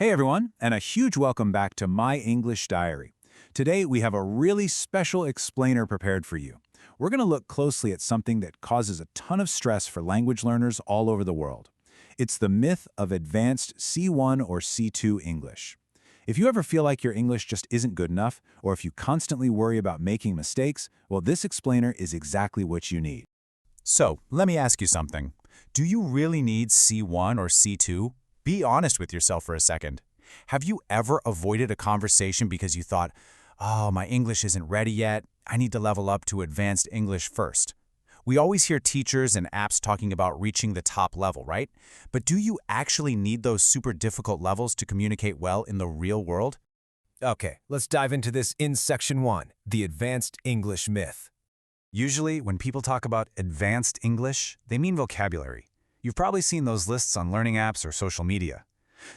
Hey everyone, and a huge welcome back to My English Diary. Today we have a really special explainer prepared for you. We're going to look closely at something that causes a ton of stress for language learners all over the world. It's the myth of advanced C1 or C2 English. If you ever feel like your English just isn't good enough, or if you constantly worry about making mistakes, well, this explainer is exactly what you need. So, let me ask you something. Do you really need C1 or C2? Be honest with yourself for a second. Have you ever avoided a conversation because you thought, oh, my English isn't ready yet, I need to level up to advanced English first? We always hear teachers and apps talking about reaching the top level, right? But do you actually need those super difficult levels to communicate well in the real world? Okay, let's dive into this in Section 1, the Advanced English Myth. Usually, when people talk about advanced English, they mean vocabulary. You've probably seen those lists on learning apps or social media.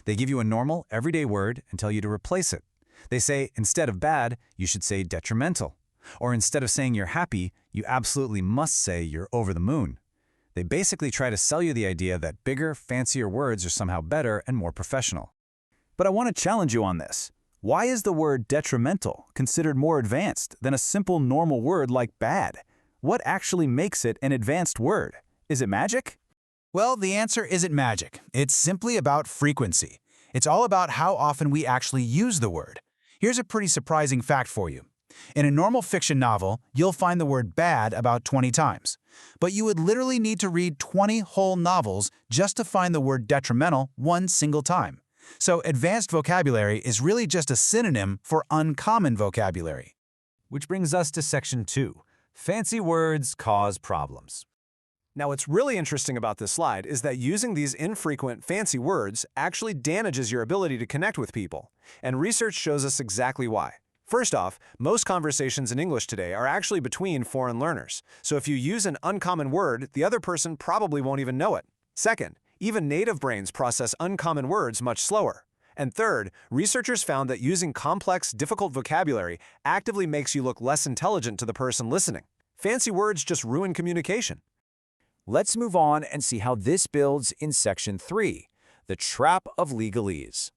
They give you a normal, everyday word and tell you to replace it. They say, instead of bad, you should say detrimental. Or instead of saying you're happy, you absolutely must say you're over the moon. They basically try to sell you the idea that bigger, fancier words are somehow better and more professional. But I want to challenge you on this. Why is the word detrimental considered more advanced than a simple normal word like bad? What actually makes it an advanced word? Is it magic? Well, the answer isn't magic. It's simply about frequency. It's all about how often we actually use the word. Here's a pretty surprising fact for you. In a normal fiction novel, you'll find the word bad about 20 times. But you would literally need to read 20 whole novels just to find the word detrimental one single time. So advanced vocabulary is really just a synonym for uncommon vocabulary. Which brings us to Section 2, fancy words cause problems. Now, what's really interesting about this slide is that using these infrequent, fancy words actually damages your ability to connect with people. And research shows us exactly why. First off, most conversations in English today are actually between foreign learners. So if you use an uncommon word, the other person probably won't even know it. Second, even native brains process uncommon words much slower. And third, researchers found that using complex, difficult vocabulary actively makes you look less intelligent to the person listening. Fancy words just ruin communication. Let's move on and see how this builds in Section 3, the trap of legalese.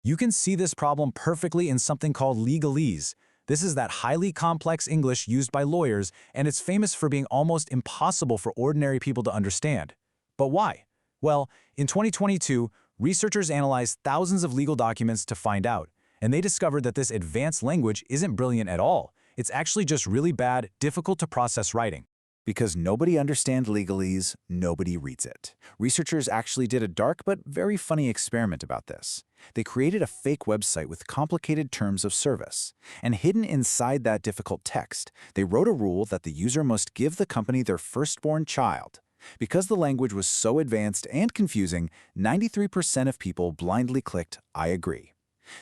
You can see this problem perfectly in something called legalese. This is that highly complex English used by lawyers, and it's famous for being almost impossible for ordinary people to understand. But why? Well, in 2022, researchers analyzed thousands of legal documents to find out, and they discovered that this advanced language isn't brilliant at all. It's actually just really bad, difficult to process writing. Because nobody understands legalese, nobody reads it. Researchers actually did a dark but very funny experiment about this. They created a fake website with complicated terms of service. And hidden inside that difficult text, they wrote a rule that the user must give the company their firstborn child. Because the language was so advanced and confusing, 93% of people blindly clicked, I agree.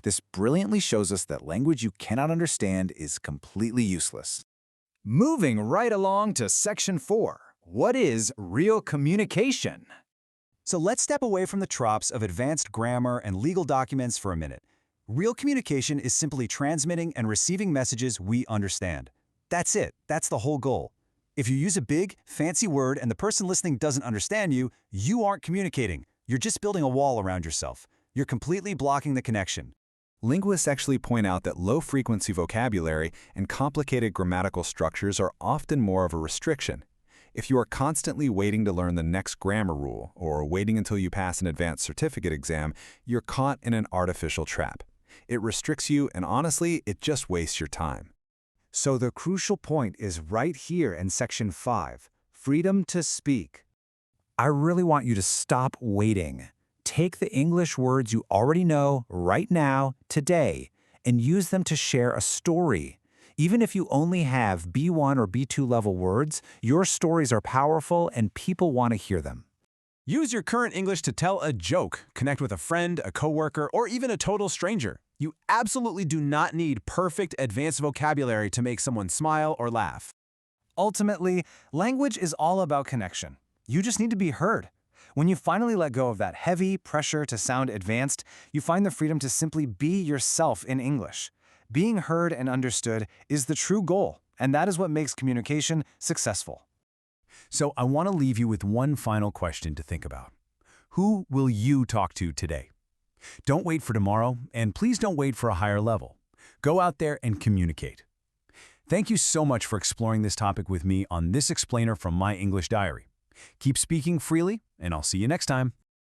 This brilliantly shows us that language you cannot understand is completely useless. Moving right along to Section 4, what is real communication? So let's step away from the tropes of advanced grammar and legal documents for a minute. Real communication is simply transmitting and receiving messages we understand. That's it. That's the whole goal. If you use a big, fancy word and the person listening doesn't understand you, you aren't communicating. You're just building a wall around yourself. You're completely blocking the connection. Linguists actually point out that low-frequency vocabulary and complicated grammatical structures are often more of a restriction. If you are constantly waiting to learn the next grammar rule or waiting until you pass an advanced certificate exam, you're caught in an artificial trap. It restricts you, and honestly, it just wastes your time. So the crucial point is right here in Section 5, freedom to speak. I really want you to stop waiting. Take the English words you already know right now, today, and use them to share a story. Even if you only have B1 or B2 level words, your stories are powerful and people want to hear them. Use your current English to tell a joke, connect with a friend, a coworker, or even a total stranger. You absolutely do not need perfect advanced vocabulary to make someone smile or laugh. Ultimately, language is all about connection. You just need to be heard. When you finally let go of that heavy pressure to sound advanced, you find the freedom to simply be yourself in English. Being heard and understood is the true goal, and that is what makes communication successful. So I want to leave you with one final question to think about. Who will you talk to today? Don't wait for tomorrow, and please don't wait for a higher level. Go out there and communicate. Thank you so much for exploring this topic with me on this explainer from My English Diary. Keep speaking freely, and I'll see you next time.